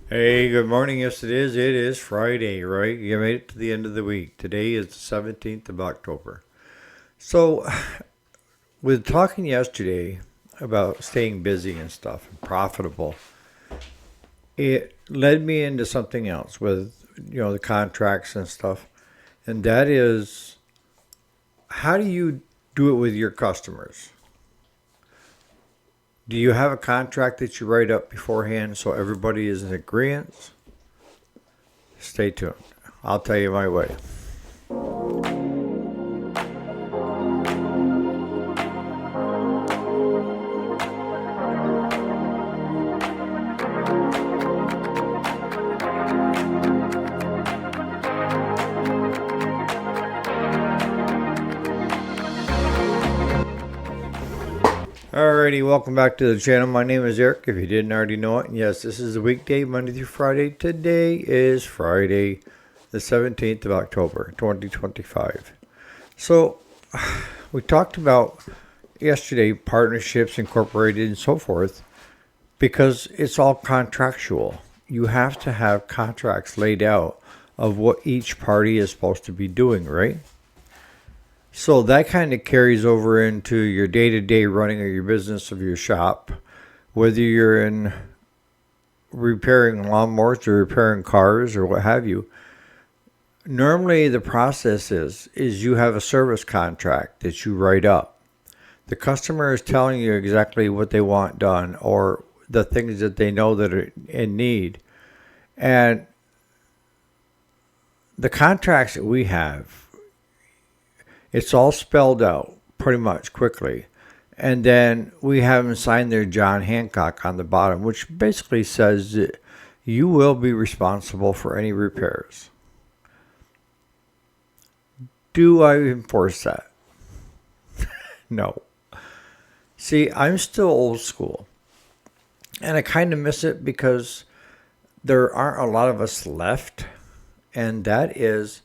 Hey, good morning. Yes, it is. It is Friday, right? You made it to the end of the week. Today is the 17th of October. So, with talking yesterday about staying busy and stuff and profitable, it led me into something else with, the contracts and stuff. And that is, how do you do it with your customers? Do you have a contract that you write up beforehand so everybody is in agreement? Stay tuned. I'll tell you my way. Alrighty, welcome back to the channel. My name is Eric, if you didn't already know it. And yes, this is a weekday, Monday through Friday. Today is Friday, the 17th of October, 2025. So, we talked about yesterday partnerships, incorporated, and so forth, because it's all contractual. You have to have contracts laid out of what each party is supposed to be doing, right? So that kind of carries over into your day to day running of your business, of your shop, whether you're in repairing lawnmowers or repairing cars or what have you. Normally, the process is you have a service contract that you write up. The customer is telling you exactly what they want done or the things that they know that are in need. And the contracts that we have, it's all spelled out pretty much quickly. And then we have them sign their John Hancock on the bottom, which basically says that you will be responsible for any repairs. Do I enforce that? No. See, I'm still old school. And I kind of miss it because there aren't a lot of us left. And that is,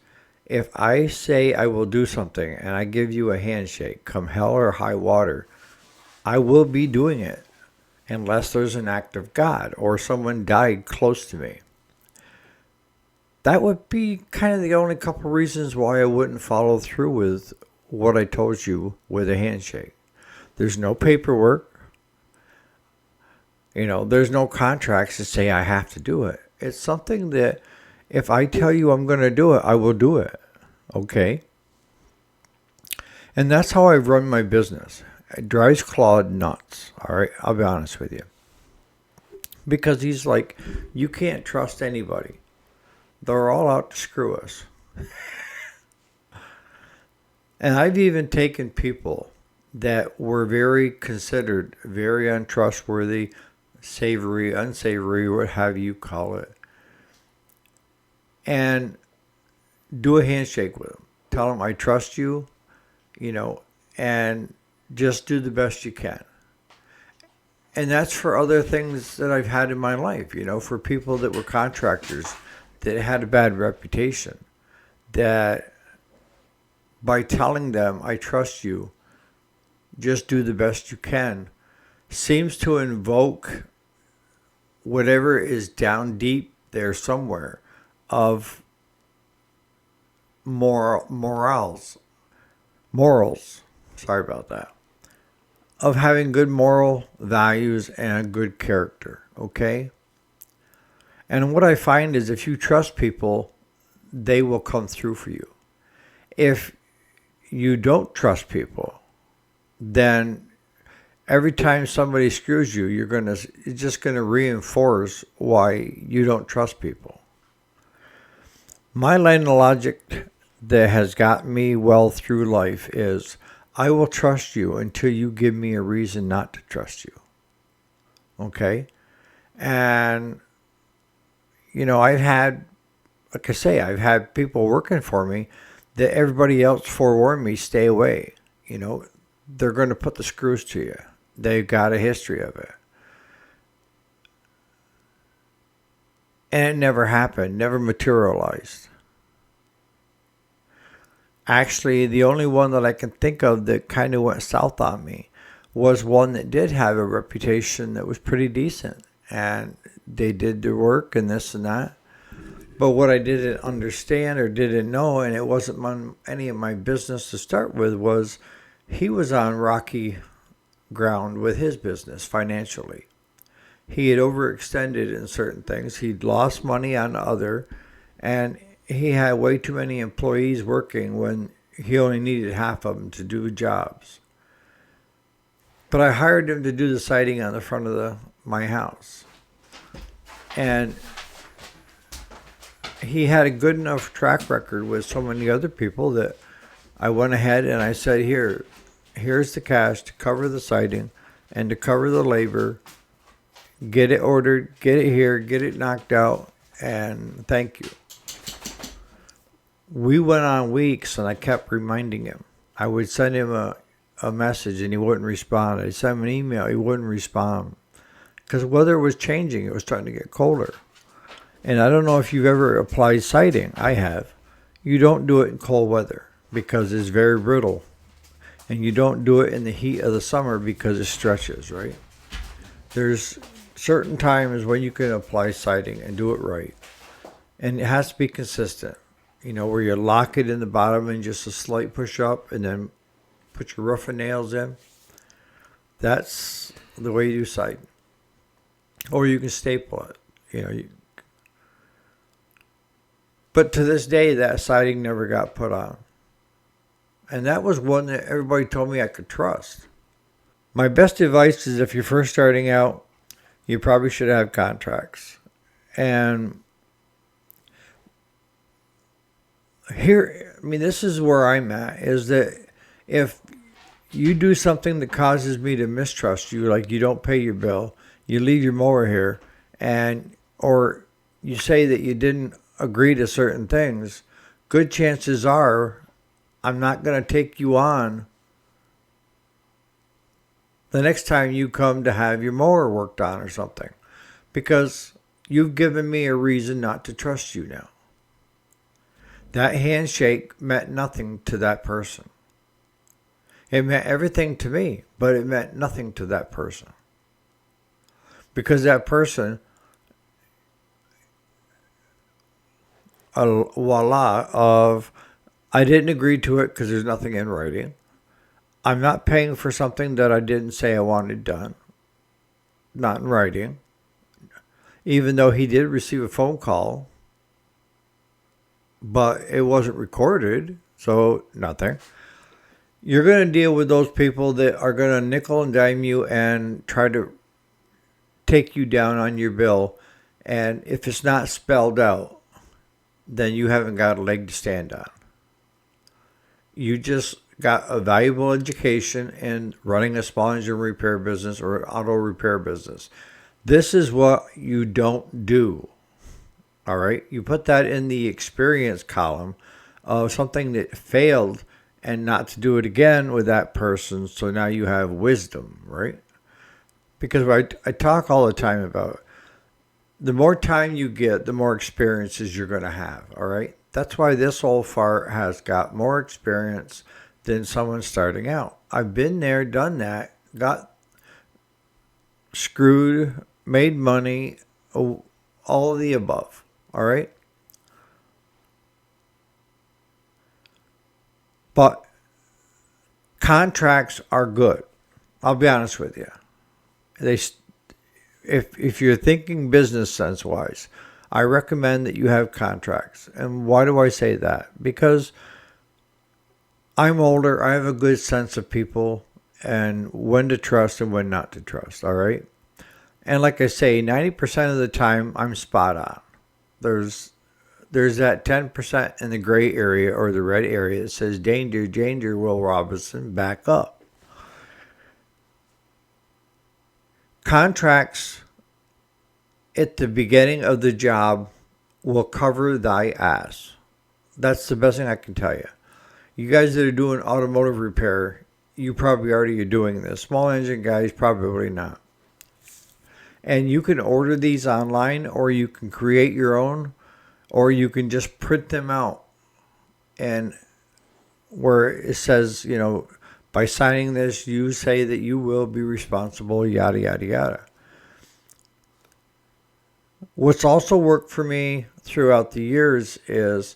if I say I will do something and I give you a handshake, come hell or high water, I will be doing it unless there's an act of God or someone died close to me. That would be kind of the only couple reasons why I wouldn't follow through with what I told you with a handshake. There's no paperwork. There's no contracts that say I have to do it. It's something that if I tell you I'm going to do it, I will do it. Okay? And that's how I run my business. It drives Claude nuts. All right? I'll be honest with you. Because he's like, you can't trust anybody. They're all out to screw us. And I've even taken people that were very considered, very untrustworthy, savory, unsavory, what have you call it, and do a handshake with them. Tell them I trust you, and just do the best you can. And that's for other things that I've had in my life, for people that were contractors that had a bad reputation, that by telling them I trust you, just do the best you can, seems to invoke whatever is down deep there somewhere of morals, sorry about that, of having good moral values and a good character, okay? And what I find is if you trust people, they will come through for you. If you don't trust people, then every time somebody screws you, it's just gonna reinforce why you don't trust people. My line of logic that has got me well through life is I will trust you until you give me a reason not to trust you. Okay? And, I've had, like I say, I've had people working for me that everybody else forewarned me, stay away. They're going to put the screws to you. They've got a history of it. And it never happened, never materialized. Actually, the only one that I can think of that kind of went south on me was one that did have a reputation that was pretty decent. and they did their work and this and that. But what I didn't understand or didn't know, and it wasn't any of my business to start with, was he was on rocky ground with his business financially. He had overextended in certain things. He'd lost money on other, and he had way too many employees working when he only needed half of them to do jobs. But I hired him to do the siding on the front of my house. And he had a good enough track record with so many other people that I went ahead and I said, here's the cash to cover the siding and to cover the labor. Get it ordered, get it here, get it knocked out, and thank you. We went on weeks, and I kept reminding him. I would send him a message, and he wouldn't respond. I'd send him an email, he wouldn't respond. Because the weather was changing. It was starting to get colder. And I don't know if you've ever applied siding. I have. You don't do it in cold weather because it's very brittle. And you don't do it in the heat of the summer because it stretches, right? There's certain times when you can apply siding and do it right. And it has to be consistent. Where you lock it in the bottom and just a slight push up and then put your rough and nails in. That's the way you do siding. Or you can staple it. But to this day, that siding never got put on. And that was one that everybody told me I could trust. My best advice is if you're first starting out, you probably should have contracts. And this is where I'm at, is that if you do something that causes me to mistrust you, like you don't pay your bill, you leave your mower here, or you say that you didn't agree to certain things, good chances are I'm not going to take you on the next time you come to have your mower worked on or something, because you've given me a reason not to trust you now. That handshake meant nothing to that person. It meant everything to me, but it meant nothing to that person. Because that person, I didn't agree to it because there's nothing in writing. I'm not paying for something that I didn't say I wanted done. Not in writing. Even though he did receive a phone call, but it wasn't recorded, so nothing. You're going to deal with those people that are going to nickel and dime you and try to take you down on your bill. And if it's not spelled out, then you haven't got a leg to stand on. You just got a valuable education in running a small engine repair business or an auto repair business. This is what you don't do. All right? You put that in the experience column of something that failed and not to do it again with that person. So now you have wisdom, right? Because I talk all the time about the more time you get, the more experiences you're going to have. All right? That's why this old fart has got more experience than someone starting out. I've been there, done that, got screwed, made money, all of the above. All right? But contracts are good. I'll be honest with you. If you're thinking business sense wise, I recommend that you have contracts. And why do I say that? Because I'm older. I have a good sense of people and when to trust and when not to trust. All right. And like I say, 90% of the time I'm spot on. There's that 10% in the gray area or the red area that says danger, danger, Will Robinson, back up. Contracts at the beginning of the job will cover thy ass. That's the best thing I can tell you. You guys that are doing automotive repair, you probably already are doing this. Small engine guys, probably not. And you can order these online, or you can create your own, or you can just print them out. And where it says, by signing this, you say that you will be responsible, yada, yada, yada. What's also worked for me throughout the years is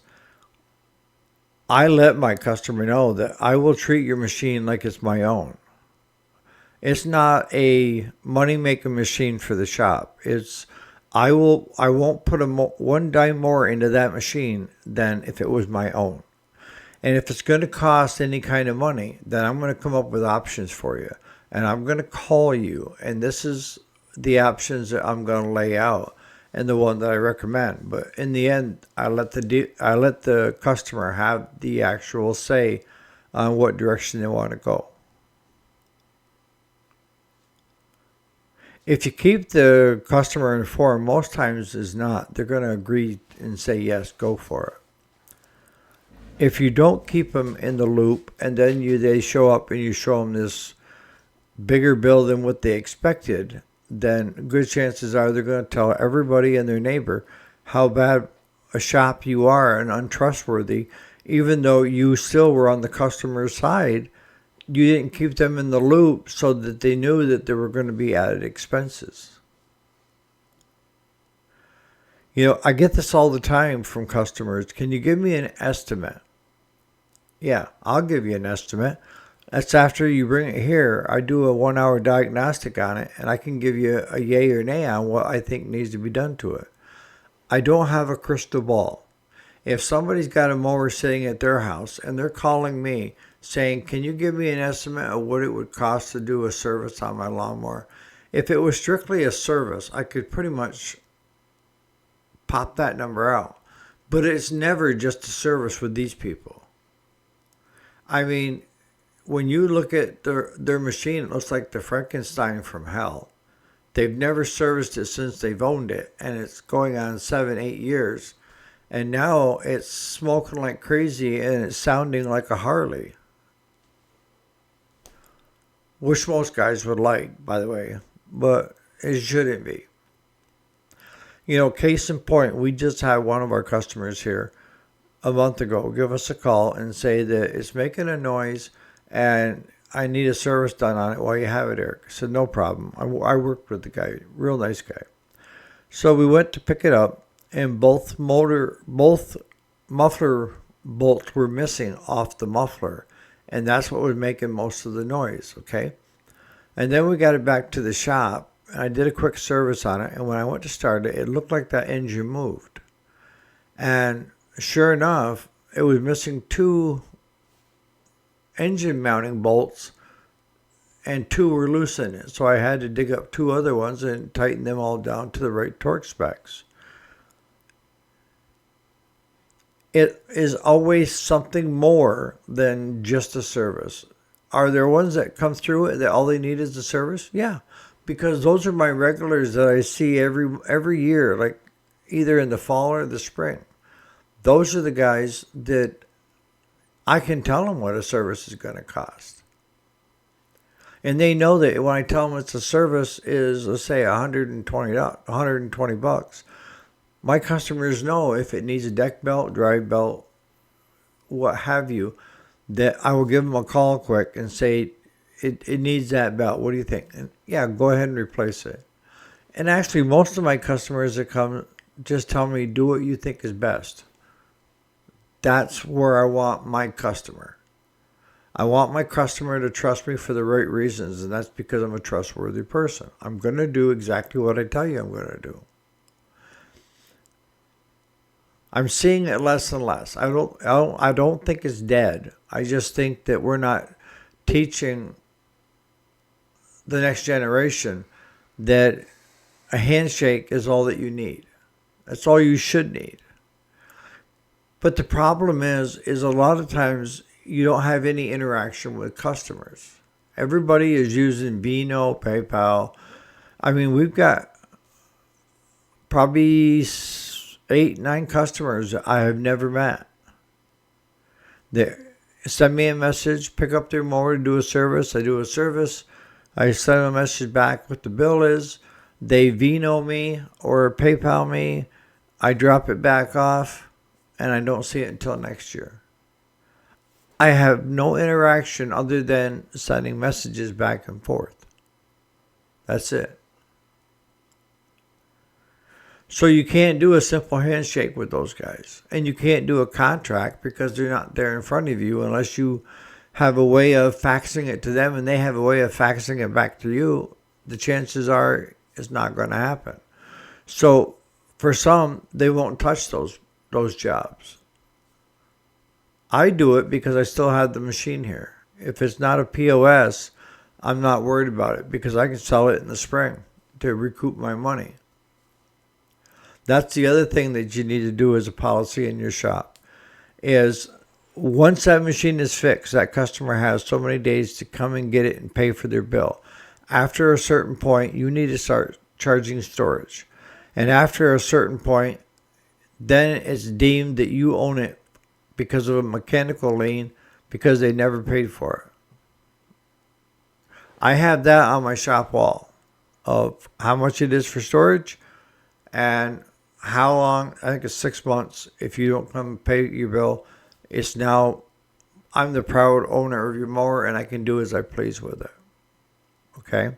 I let my customer know that I will treat your machine like it's my own. It's not a money making machine for the shop. I won't put one dime more into that machine than if it was my own. And if it's going to cost any kind of money, then I'm going to come up with options for you. And I'm going to call you. And this is the options that I'm going to lay out and the one that I recommend. But in the end, I let the customer have the actual say on what direction they want to go. If you keep the customer informed, most times is not. They're going to agree and say, yes, go for it. If you don't keep them in the loop and then they show up and you show them this bigger bill than what they expected, then good chances are they're going to tell everybody and their neighbor how bad a shop you are and untrustworthy, even though you still were on the customer's side. You didn't keep them in the loop so that they knew that there were going to be added expenses. I get this all the time from customers. Can you give me an estimate? Yeah, I'll give you an estimate. That's after you bring it here. I do a 1 hour diagnostic on it, and I can give you a yay or nay on what I think needs to be done to it. I don't have a crystal ball. If somebody's got a mower sitting at their house and they're calling me saying, can you give me an estimate of what it would cost to do a service on my lawnmower? If it was strictly a service, I could pretty much pop that number out. But it's never just a service with these people. I mean, when you look at their machine, it looks like the Frankenstein from hell. They've never serviced it since they've owned it, and it's going on 7, 8 years. And now it's smoking like crazy and it's sounding like a Harley. Which most guys would like, by the way, but it shouldn't be. Case in point, we just had one of our customers here a month ago give us a call and say that it's making a noise and I need a service done on it while you have it, Eric. I said, no problem. I worked with the guy, real nice guy. So we went to pick it up and both muffler bolts were missing off the muffler. And that's what was making most of the noise, okay? And then we got it back to the shop and I did a quick service on it. And when I went to start it, it looked like that engine moved. And sure enough, it was missing 2 engine mounting bolts and 2 were loose in it. So I had to dig up 2 other ones and tighten them all down to the right torque specs. It is always something more than just a service. Are there ones that come through it that all they need is a service? Yeah, because those are my regulars that I see every year, like either in the fall or the spring. Those are the guys that I can tell them what a service is going to cost. And they know that when I tell them it's a service is, let's say, $120. My customers know if it needs a deck belt, drive belt, what have you, that I will give them a call quick and say, it needs that belt. What do you think? And yeah, go ahead and replace it. And actually, most of my customers that come just tell me, do what you think is best. That's where I want my customer. I want my customer to trust me for the right reasons, and that's because I'm a trustworthy person. I'm going to do exactly what I tell you I'm going to do. I'm seeing it less and less. I don't think it's dead. I just think that we're not teaching the next generation that a handshake is all that you need. That's all you should need. But the problem is a lot of times you don't have any interaction with customers. Everybody is using Vino, PayPal. I mean, we've got probably 8, 9 customers I have never met. They send me a message, pick up their mower to do a service. I do a service. I send them a message back what the bill is. They Vino me or PayPal me. I drop it back off and I don't see it until next year. I have no interaction other than sending messages back and forth. That's it. So you can't do a simple handshake with those guys. And you can't do a contract because they're not there in front of you unless you have a way of faxing it to them and they have a way of faxing it back to you. The chances are it's not going to happen. So for some, they won't touch those jobs. I do it because I still have the machine here. If it's not a POS, I'm not worried about it because I can sell it in the spring to recoup my money. That's the other thing that you need to do as a policy in your shop is once that machine is fixed, that customer has so many days to come and get it and pay for their bill. After a certain point, you need to start charging storage. And after a certain point, then it's deemed that you own it because of a mechanical lien because they never paid for it. I have that on my shop wall of how much it is for storage and how long. I think it's 6 months. If you don't come pay your bill, it's now I'm the proud owner of your mower and I can do as I please with it. Okay?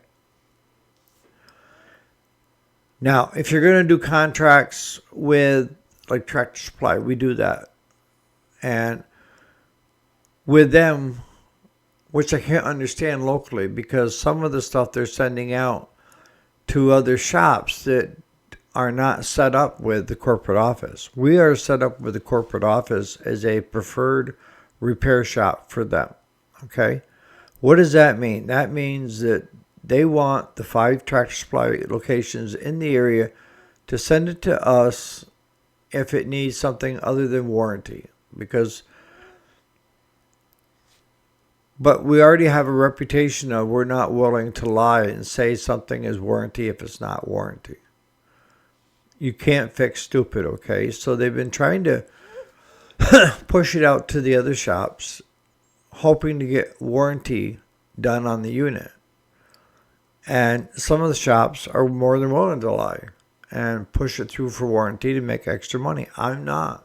Now, if you're going to do contracts with like Tractor Supply, we do that. And with them, which I can't understand locally because some of the stuff they're sending out to other shops that are not set up with the corporate office. We are set up with the corporate office as a preferred repair shop for them. Okay? What does that mean? That means that they want the 5 Tractor Supply locations in the area to send it to us if it needs something other than warranty. But we already have a reputation of we're not willing to lie and say something is warranty if it's not warranty. You can't fix stupid, okay? So they've been trying to push it out to the other shops, hoping to get warranty done on the unit. And some of the shops are more than willing to lie and push it through for warranty to make extra money. I'm not.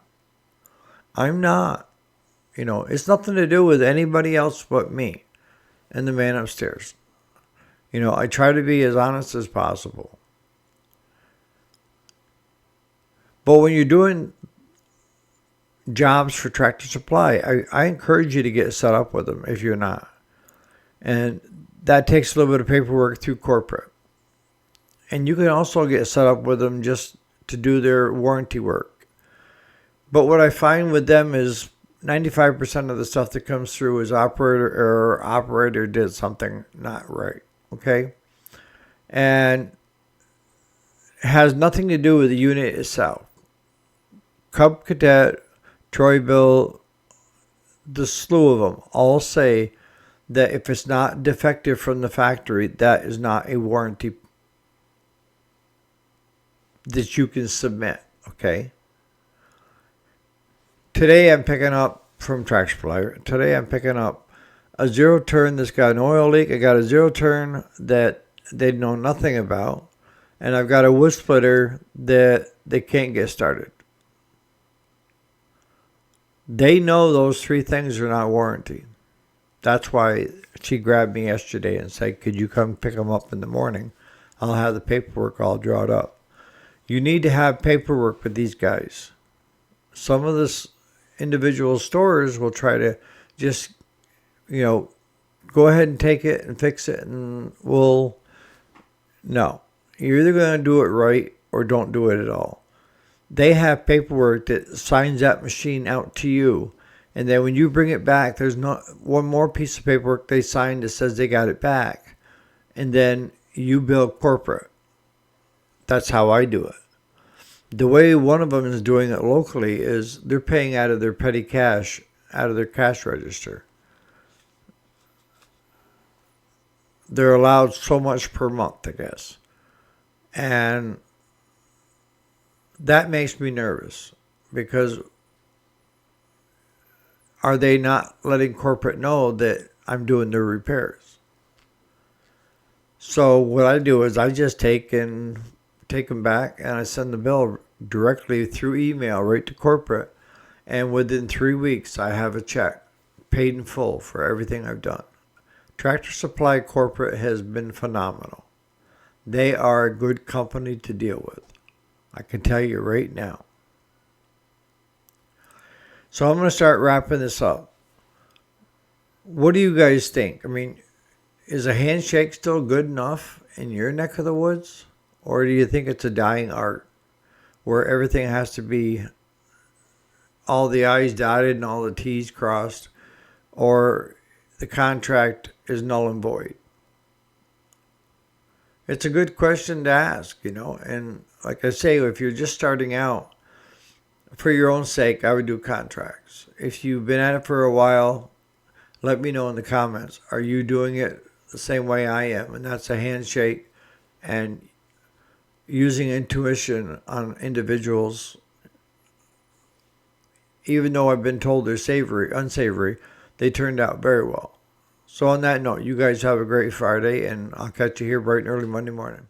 You know, it's nothing to do with anybody else but me and the man upstairs. You know, I try to be as honest as possible. But when you're doing jobs for Tractor Supply, I encourage you to get set up with them if you're not. And that takes a little bit of paperwork through corporate. And you can also get set up with them just to do their warranty work. But what I find with them is 95% of the stuff that comes through is operator did something not right. Okay? And it has nothing to do with the unit itself. Cub Cadet, Troyville, the slew of them all say that if it's not defective from the factory, that is not a warranty that you can submit. Okay? Today I'm picking up from Tractor Supply. Today I'm picking up a zero turn that's got an oil leak. I got a zero turn that they know nothing about. And I've got a wood splitter that they can't get started. They know those 3 things are not warranty. That's why she grabbed me yesterday and said, could you come pick them up in the morning? I'll have the paperwork all drawn up. You need to have paperwork with these guys. Some of the individual stores will try to just, go ahead and take it and fix it and no. You're either going to do it right or don't do it at all. They have paperwork that signs that machine out to you. And then when you bring it back, there's not one more piece of paperwork they signed that says they got it back. And then you bill corporate. That's how I do it. The way one of them is doing it locally is they're paying out of their petty cash, out of their cash register. They're allowed so much per month, I guess. And that makes me nervous because are they not letting corporate know that I'm doing their repairs? So what I do is I just take them back and I send the bill directly through email right to corporate. And within 3 weeks, I have a check paid in full for everything I've done. Tractor Supply Corporate has been phenomenal. They are a good company to deal with. I can tell you right now. So I'm going to start wrapping this up. What do you guys think? I mean, is a handshake still good enough in your neck of the woods? Or do you think it's a dying art where everything has to be all the I's dotted and all the T's crossed, or the contract is null and void? It's a good question to ask, and like I say, if you're just starting out, for your own sake, I would do contracts. If you've been at it for a while, let me know in the comments. Are you doing it the same way I am? And that's a handshake and using intuition on individuals. Even though I've been told they're unsavory, they turned out very well. So on that note, you guys have a great Friday, and I'll catch you here bright and early Monday morning.